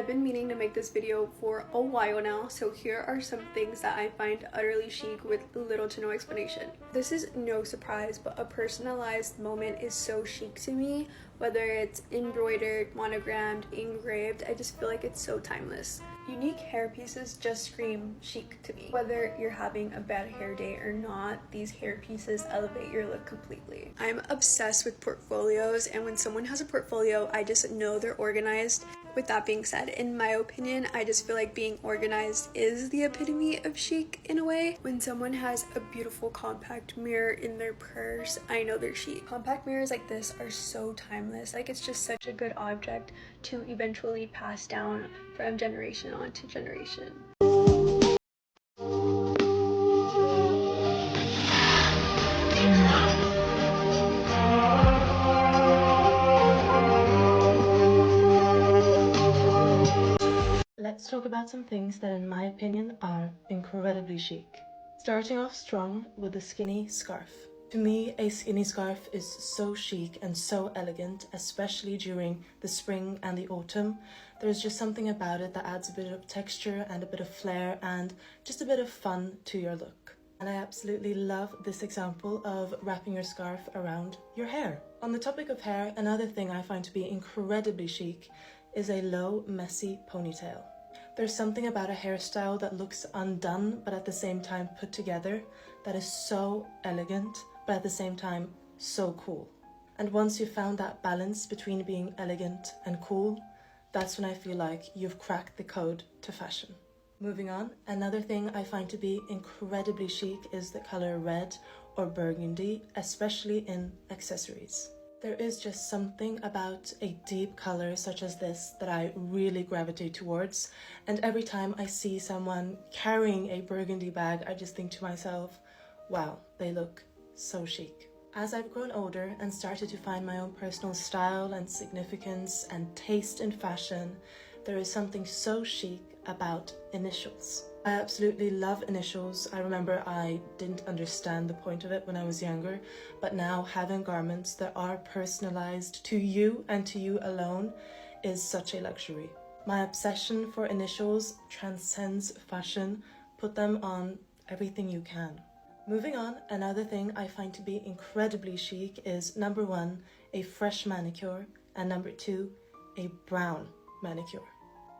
I've been meaning to make this video for a while now, so here are some things that I find utterly chic with little to no explanation. This is no surprise, but a personalized moment is so chic to me. Whether it's embroidered, monogrammed, engraved, I just feel like it's so timeless. Unique hair pieces just scream chic to me. Whether you're having a bad hair day or not, these hair pieces elevate your look completely. I'm obsessed with portfolios, and when someone has a portfolio, I just know they're organized. With that being said, in my opinion, I just feel like being organized is the epitome of chic in a way. When someone has a beautiful compact mirror in their purse, I know they're chic. Compact mirrors like this are so timeless. Like, it's just such a good object to eventually pass down from generation on to generation. Let's talk about some things that in my opinion are incredibly chic. Starting off strong with a skinny scarf. To me, a skinny scarf is so chic and so elegant, especially during the spring and the autumn. There's just something about it that adds a bit of texture and a bit of flair and just a bit of fun to your look. And I absolutely love this example of wrapping your scarf around your hair. On the topic of hair, another thing I find to be incredibly chic is a low, messy ponytail. There's something about a hairstyle that looks undone, but at the same time put together, that is so elegant, but at the same time so cool. And once you've found that balance between being elegant and cool, that's when I feel like you've cracked the code to fashion. Moving on, another thing I find to be incredibly chic is the color red or burgundy, especially in accessories. There is just something about a deep color such as this that I really gravitate towards, and every time I see someone carrying a burgundy bag, I just think to myself, wow, they look so chic. As I've grown older and started to find my own personal style and significance and taste in fashion, there is something so chic about initials. I absolutely love initials. I remember I didn't understand the point of it when I was younger, but now having garments that are personalized to you and to you alone is such a luxury. My obsession for initials transcends fashion. Put them on everything you can. Moving on, another thing I find to be incredibly chic is number 1, a fresh manicure, and number 2, a brown manicure.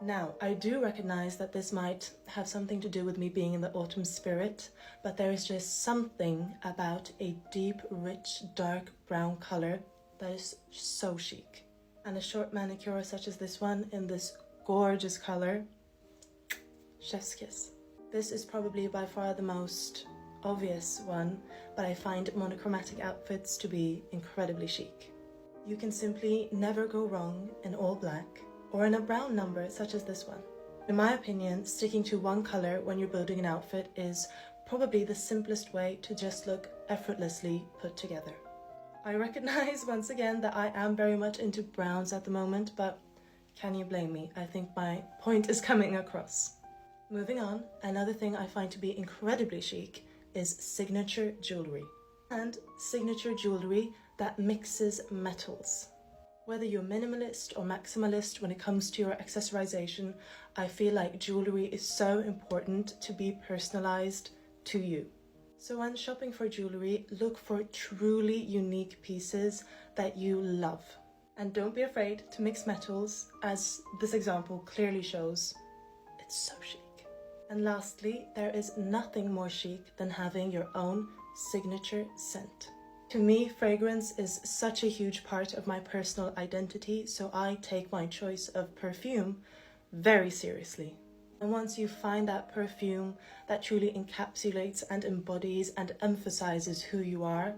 Now, I do recognize that this might have something to do with me being in the autumn spirit, but there is just something about a deep, rich, dark brown color that is so chic. And a short manicure such as this one in this gorgeous color, chef's kiss. This is probably by far the most obvious one, but I find monochromatic outfits to be incredibly chic. You can simply never go wrong in all black, or in a brown number such as this one. In my opinion, sticking to one color when you're building an outfit is probably the simplest way to just look effortlessly put together. I recognize once again that I am very much into browns at the moment, but can you blame me? I think my point is coming across. Moving on, another thing I find to be incredibly chic is signature jewelry. And signature jewelry that mixes metals. Whether you're minimalist or maximalist when it comes to your accessorization, I feel like jewelry is so important to be personalized to you. So when shopping for jewelry, look for truly unique pieces that you love. And don't be afraid to mix metals, as this example clearly shows. It's so chic. And lastly, there is nothing more chic than having your own signature scent. To me, fragrance is such a huge part of my personal identity, so I take my choice of perfume very seriously. And once you find that perfume that truly encapsulates and embodies and emphasizes who you are,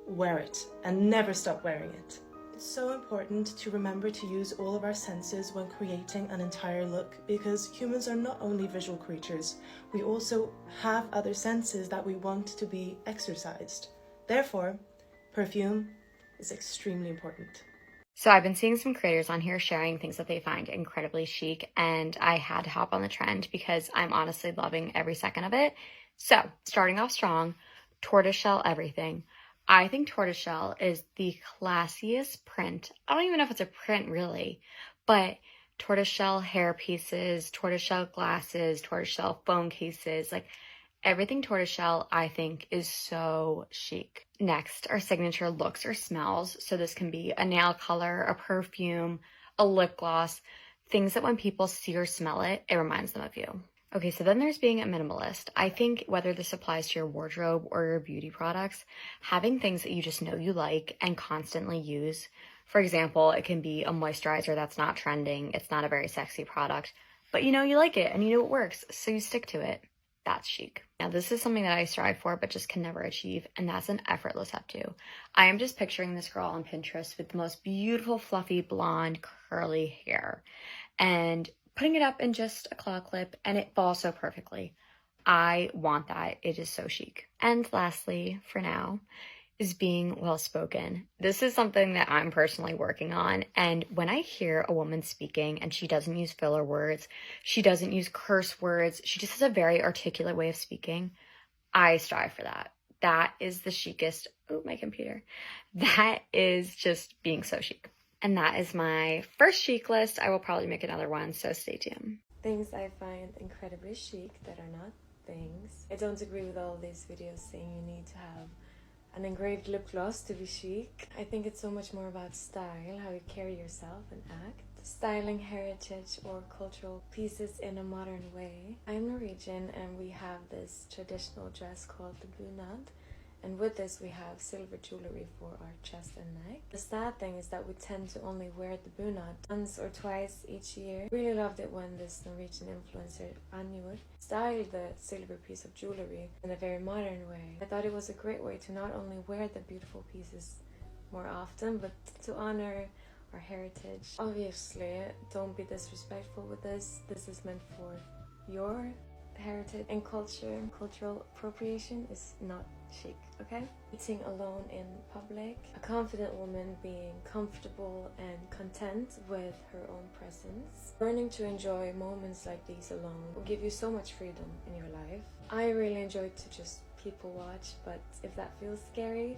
wear it and never stop wearing it. It's so important to remember to use all of our senses when creating an entire look, because humans are not only visual creatures, we also have other senses that we want to be exercised. Therefore, perfume is extremely important. So I've been seeing some creators on here sharing things that they find incredibly chic, and I had to hop on the trend because I'm honestly loving every second of it. So starting off strong, tortoiseshell everything. I think tortoiseshell is the classiest print. I don't even know if it's a print really, but tortoiseshell hair pieces, tortoiseshell glasses, tortoiseshell phone cases, like everything tortoiseshell I think is so chic. Next are signature looks or smells. So this can be a nail color, a perfume, a lip gloss, things that when people see or smell it, it reminds them of you. Okay, so then there's being a minimalist. I think whether this applies to your wardrobe or your beauty products, having things that you just know you like and constantly use. For example, it can be a moisturizer that's not trending. It's not a very sexy product, but you know you like it and you know it works, so you stick to it. That's chic. Now, this is something that I strive for but just can never achieve, and that's an effortless updo. I am just picturing this girl on Pinterest with the most beautiful, fluffy, blonde, curly hair, and putting it up in just a claw clip, and it falls so perfectly. I want that. It is so chic. And lastly, for now, is being well-spoken. This is something that I'm personally working on, and when I hear a woman speaking and she doesn't use filler words, she doesn't use curse words, she just has a very articulate way of speaking, I strive for that. That is the chicest. Oh, my computer. That is just being so chic. And that is my first chic list. I will probably make another one, so stay tuned. Things I find incredibly chic that are not things. I don't agree with all these videos saying you need to have an engraved lip gloss to be chic. I think it's so much more about style, how you carry yourself and act. Styling heritage or cultural pieces in a modern way. I'm Norwegian and we have this traditional dress called the bunad. And with this we have silver jewelry for our chest and neck. The sad thing is that we tend to only wear the bunad once or twice each year. Really loved it when this Norwegian influencer, Anjor, styled the silver piece of jewelry in a very modern way. I thought it was a great way to not only wear the beautiful pieces more often, but to honor our heritage. Obviously, don't be disrespectful with this. This is meant for your heritage and culture. Cultural appropriation is not chic, okay? Eating alone in public. A confident woman being comfortable and content with her own presence. Learning to enjoy moments like these alone will give you so much freedom in your life. I really enjoy to just people watch, but if that feels scary,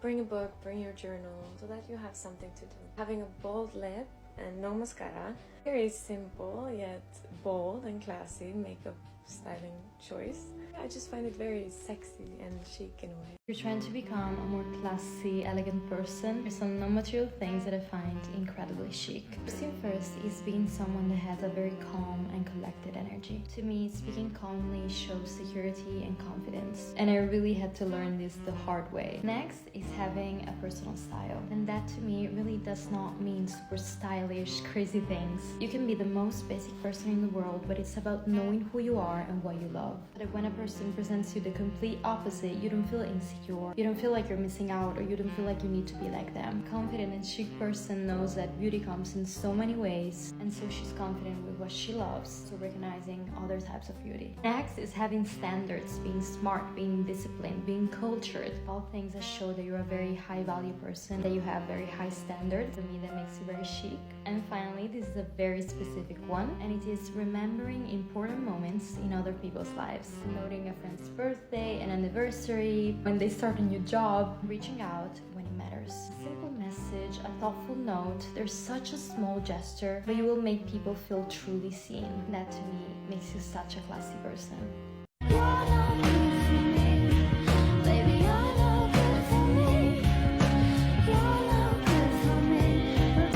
bring a book, bring your journal, so that you have something to do. Having a bold lip and no mascara. Very simple yet bold and classy makeup styling choice. I just find it very sexy and chic in a way. If you're trying to become a more classy, elegant person, there's some non-material things that I find incredibly chic. First thing first is being someone that has a very calm and collected energy. To me, speaking calmly shows security and confidence, and I really had to learn this the hard way. Next is having a personal style, and that to me really does not mean super stylish, crazy things. You can be the most basic person in the world, but it's about knowing who you are and what you love. But when a person presents you the complete opposite, you don't feel insecure, you don't feel like you're missing out, or you don't feel like you need to be like them. A confident and chic person knows that beauty comes in so many ways, and so she's confident with what she loves, so recognizing other types of beauty. Next is having standards, being smart, being disciplined, being cultured. All things that show that you're a very high value person, that you have very high standards. To me, that makes you very chic. And finally, this is a very specific one, and it is remembering important moments in other people's lives. Noting a friend's birthday, an anniversary, when they start a new job, reaching out when it matters. A simple message, a thoughtful note, there's such a small gesture, but you will make people feel truly seen. That to me makes you such a classy person.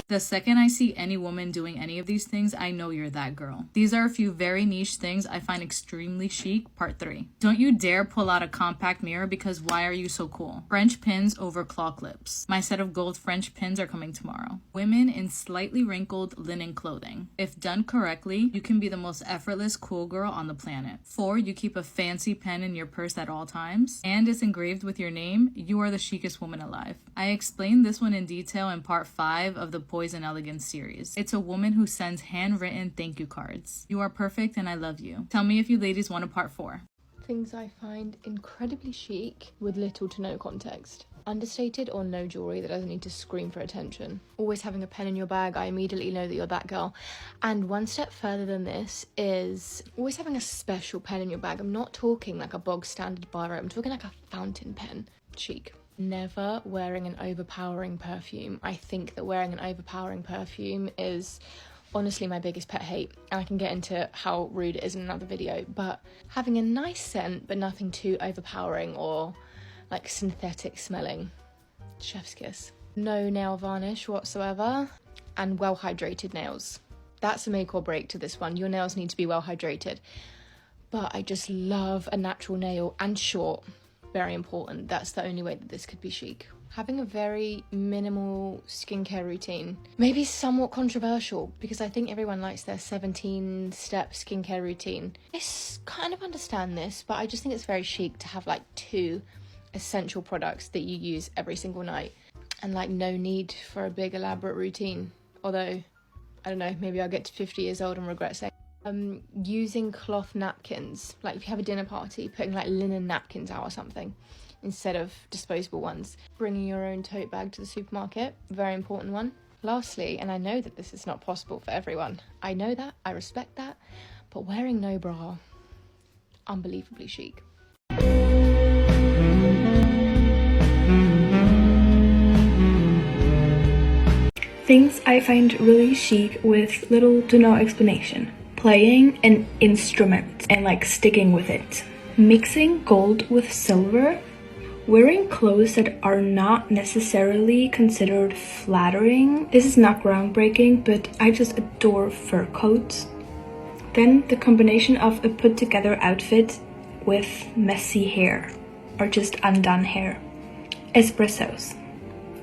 The second I see any woman doing any of these things, I know you're that girl. These are a few very niche things I find extremely chic. Part 3. Don't you dare pull out a compact mirror, because why are you so cool? French pins over claw clips. My set of gold French pins are coming tomorrow. Women in slightly wrinkled linen clothing. If done correctly, you can be the most effortless cool girl on the planet. 4. You keep a fancy pen in your purse at all times, and it's engraved with your name. You are the chicest woman alive. I explained this one in detail in part 5 of the Poise and Elegance series. It's a woman who sends handwritten thank you cards. You are perfect and I love you. Tell me if you ladies want a part 4. Things I find incredibly chic with little to no context. Understated or no jewelry that doesn't need to scream for attention. Always having a pen in your bag, I immediately know that you're that girl. And one step further than this is always having a special pen in your bag. I'm not talking like a bog standard biro, I'm talking like a fountain pen. Chic. Never wearing an overpowering perfume. I think that wearing an overpowering perfume is honestly my biggest pet hate, and I can get into how rude it is in another video, but having a nice scent but nothing too overpowering or like synthetic smelling. Chef's kiss. No nail varnish whatsoever, and well hydrated nails. That's a make or break to this one. Your nails need to be well hydrated. But I just love a natural nail, and short. Very important. That's the only way that this could be chic. Having a very minimal skincare routine. Maybe somewhat controversial, because I think everyone likes their 17-step skincare routine. I kind of understand this, but I just think it's very chic to have like 2 essential products that you use every single night, and like no need for a big elaborate routine. Although, I don't know, maybe I'll get to 50 years old and regret saying. Using cloth napkins, like if you have a dinner party, putting like linen napkins out or something instead of disposable ones. Bringing your own tote bag to the supermarket, very important one. Lastly, and I know that this is not possible for everyone, I know that, I respect that, but wearing no bra, unbelievably chic. Things I find really chic with little to no explanation. Playing an instrument and like sticking with it. Mixing gold with silver. Wearing clothes that are not necessarily considered flattering. This is not groundbreaking, but I just adore fur coats. Then the combination of a put together outfit with messy hair or just undone hair. Espressos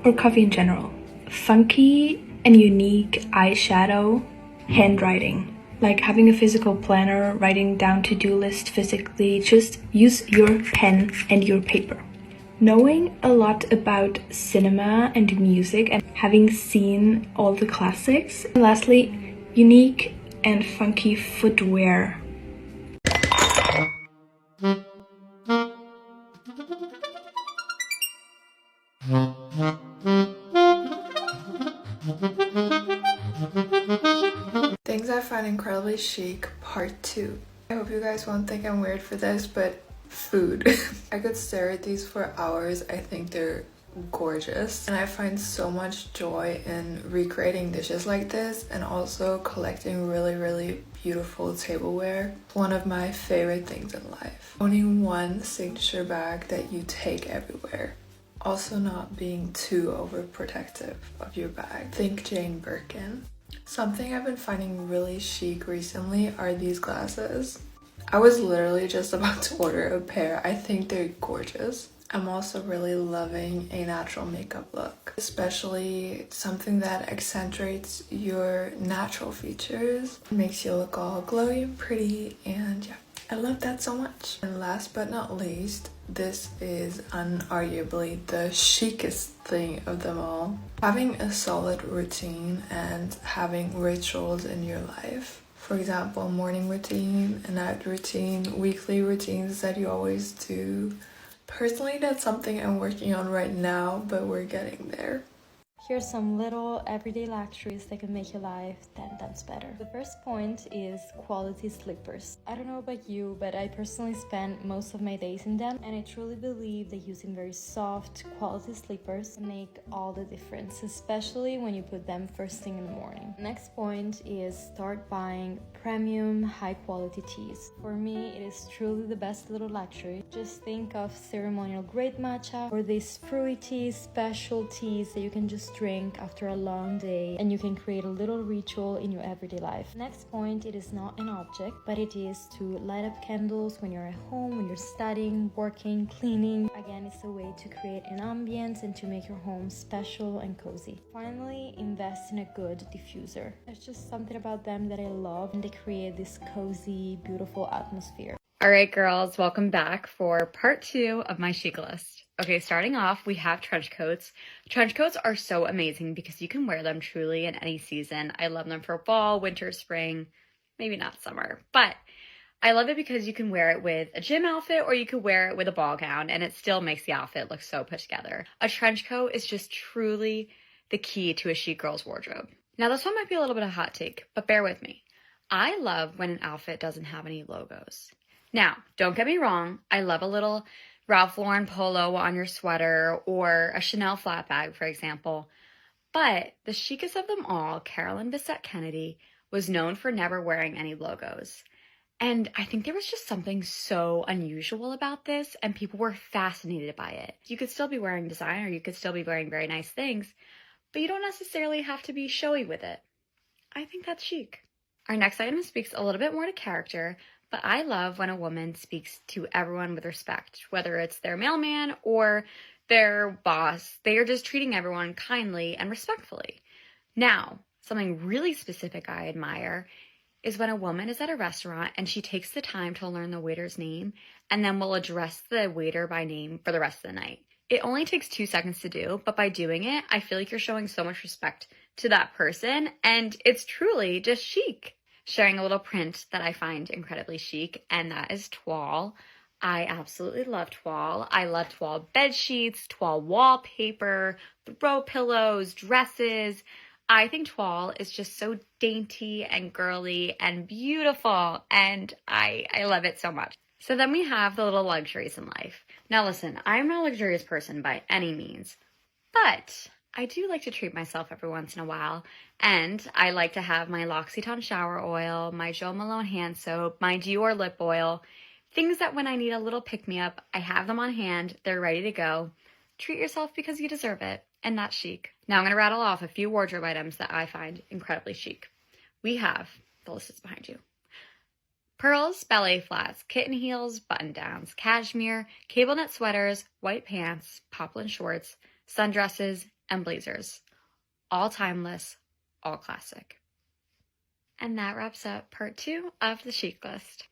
or coffee in general. Funky and unique eyeshadow. Handwriting. Like having a physical planner, writing down to-do list physically. Just use your pen and your paper. Knowing a lot about cinema and music and having seen all the classics. And lastly, unique and funky footwear. Things I find incredibly chic, part 2. I hope you guys won't think I'm weird for this, but food. I could stare at these for hours. I think they're gorgeous, and I find so much joy in recreating dishes like this, and also collecting really beautiful tableware. One of my favorite things in life. Owning one signature bag that you take everywhere. Also not being too overprotective of your bag. Think Jane Birkin. Something I've been finding really chic recently are these glasses. I was literally just about to order a pair. I think they're gorgeous. I'm also really loving a natural makeup look, especially something that accentuates your natural features, makes you look all glowy and pretty, and yeah, I love that so much. And last but not least, this is unarguably the chicest thing of them all. Having a solid routine and having rituals in your life. For example, morning routine, a night routine, weekly routines that you always do. Personally, that's something I'm working on right now, but we're getting there. Here's some little everyday luxuries that can make your life 10 times better. The first point is quality slippers. I don't know about you, but I personally spend most of my days in them, and I truly believe that using very soft, quality slippers can make all the difference, especially when you put them first thing in the morning. Next point is start buying premium, high-quality teas. For me, it is truly the best little luxury. Just think of ceremonial grade matcha or these fruity teas, special teas that you can just drink after a long day, and you can create a little ritual in your everyday life. Next point, it is not an object, but it is to light up candles when you're at home, when you're studying, working, cleaning. Again, it's a way to create an ambience and to make your home special and cozy. Finally, invest in a good diffuser. There's just something about them that I love, and they create this cozy, beautiful atmosphere. All right, girls, welcome back for part 2 of my chic list. Okay, starting off, we have trench coats. Trench coats are so amazing because you can wear them truly in any season. I love them for fall, winter, spring, maybe not summer, but I love it because you can wear it with a gym outfit or you could wear it with a ball gown and it still makes the outfit look so put together. A trench coat is just truly the key to a chic girl's wardrobe. Now, this one might be a little bit of a hot take, but bear with me. I love when an outfit doesn't have any logos. Now, don't get me wrong, I love a little Ralph Lauren polo on your sweater or a Chanel flat bag, for example. But the chicest of them all, Carolyn Bessette Kennedy, was known for never wearing any logos. And I think there was just something so unusual about this, and people were fascinated by it. You could still be wearing designer, you could still be wearing very nice things, but you don't necessarily have to be showy with it. I think that's chic. Our next item speaks a little bit more to character, but I love when a woman speaks to everyone with respect, whether it's their mailman or their boss. They are just treating everyone kindly and respectfully. Now, something really specific I admire is when a woman is at a restaurant and she takes the time to learn the waiter's name and then will address the waiter by name for the rest of the night. It only takes 2 seconds to do, but by doing it, I feel like you're showing so much respect to that person, and it's truly just chic. Sharing a little print that I find incredibly chic, and that is toile. I absolutely love toile. I love toile bed sheets, toile wallpaper, throw pillows, dresses. I think toile is just so dainty and girly and beautiful, and I love it so much. So then we have the little luxuries in life. Now listen, I'm not a luxurious person by any means, but I do like to treat myself every once in a while, and I like to have my L'Occitane shower oil, my Jo Malone hand soap, my Dior lip oil, things that when I need a little pick-me-up, I have them on hand, they're ready to go. Treat yourself because you deserve it, and that's chic. Now I'm going to rattle off a few wardrobe items that I find incredibly chic. We have, the list is behind you, pearls, ballet flats, kitten heels, button-downs, cashmere, cable knit sweaters, white pants, poplin shorts, sundresses, and blazers. All timeless, all classic. And that wraps up part 2 of the chic list.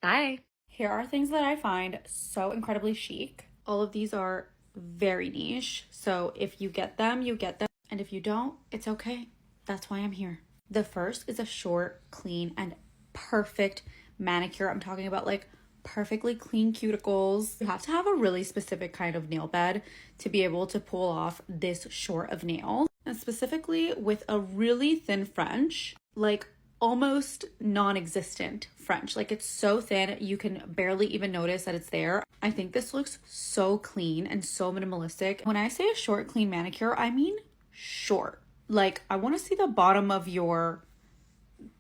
Bye. Here are things that I find so incredibly chic. All of these are very niche, so if you get them, you get them. And if you don't, it's okay. That's why I'm here. The first is a short, clean, and perfect manicure. I'm talking about like perfectly clean cuticles. You have to have a really specific kind of nail bed to be able to pull off this short of nails. And specifically with a really thin French, like almost non-existent French. Like it's so thin, you can barely even notice that it's there. I think this looks so clean and so minimalistic. When I say a short, clean manicure, I mean short. Like I want to see the bottom of your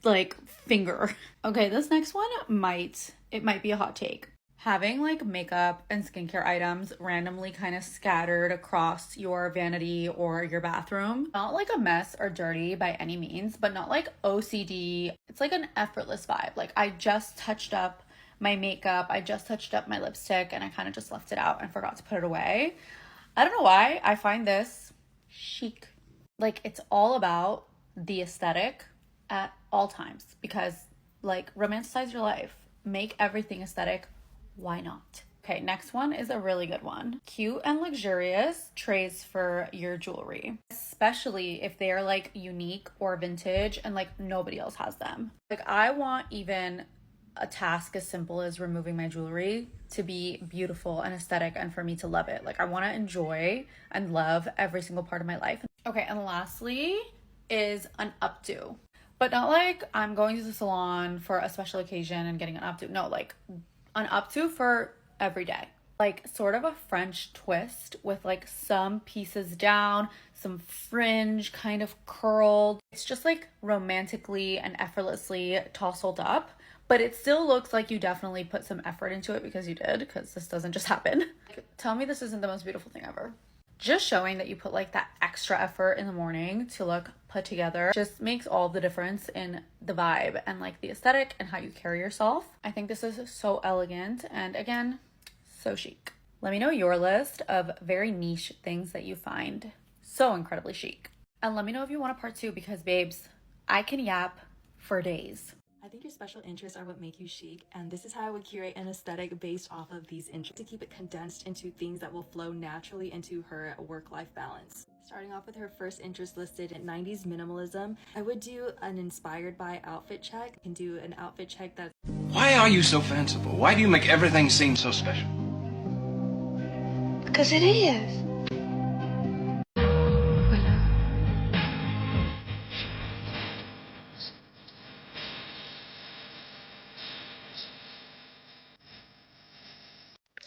like finger. Okay, this next one might be a hot take. Having like makeup and skincare items randomly kind of scattered across your vanity or your bathroom. Not like a mess or dirty by any means, but not like OCD. It's like an effortless vibe. Like I just touched up my makeup, I just touched up my lipstick, and I kind of just left it out and forgot to put it away. I don't know why. I find this chic. Like it's all about the aesthetic at all times, because like romanticize your life, make everything aesthetic. Why not? Okay, next one is a really good one. Cute and luxurious trays for your jewelry, especially if they're like unique or vintage and like nobody else has them. Like I want even a task as simple as removing my jewelry to be beautiful and aesthetic and for me to love it. Like I want to enjoy and love every single part of my life. Okay, and lastly is an updo. But not like I'm going to the salon for a special occasion and getting an updo. No, like an updo for every day. Like sort of a French twist with like some pieces down, some fringe kind of curled. It's just like romantically and effortlessly tousled up, but it still looks like you definitely put some effort into it because you did, because this doesn't just happen. Like, tell me this isn't the most beautiful thing ever. Just showing that you put like that extra effort in the morning to look put together just makes all the difference in the vibe and like the aesthetic and how you carry yourself. I think this is so elegant and again, so chic. Let me know your list of very niche things that you find so incredibly chic. And let me know if you want a part 2 because babes, I can yap for days. I think your special interests are what make you chic, and this is how I would curate an aesthetic based off of these interests to keep it condensed into things that will flow naturally into her work-life balance. Starting off with her first interest listed in 90s minimalism, I would do an inspired by outfit check. You can do an outfit check that's... Why are you so fanciful? Why do you make everything seem so special? Because it is.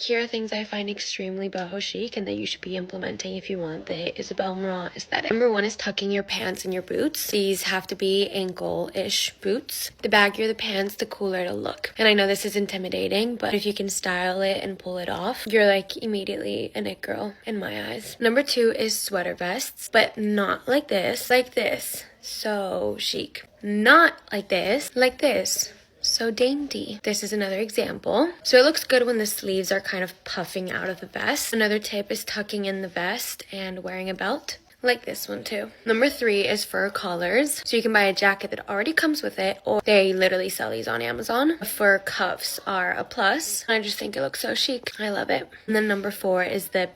here are things I find extremely boho chic and that you should be implementing if you want the Isabel Marant aesthetic. Number one is tucking your pants and your boots. These have to be ankle-ish boots. The baggier the pants, the cooler it'll look. And I know this is intimidating, but if you can style it and pull it off, you're like immediately an it girl in my eyes. Number two is sweater vests, but not like this, like this. So chic. Not like this, like this. So dainty. This is another example. So it looks good when the sleeves are kind of puffing out of the vest. Another tip is tucking in the vest and wearing a belt. Like this one too. Number three is fur collars. So you can buy a jacket that already comes with it, or they literally sell these on Amazon. Fur cuffs are a plus. I just think it looks so chic. I love it. And then number four is the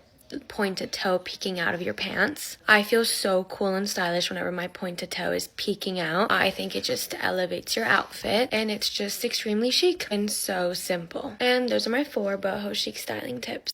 pointed toe peeking out of your pants. I feel so cool and stylish whenever my pointed toe is peeking out. I think it just elevates your outfit and it's just extremely chic and so simple. And those are my 4 boho chic styling tips.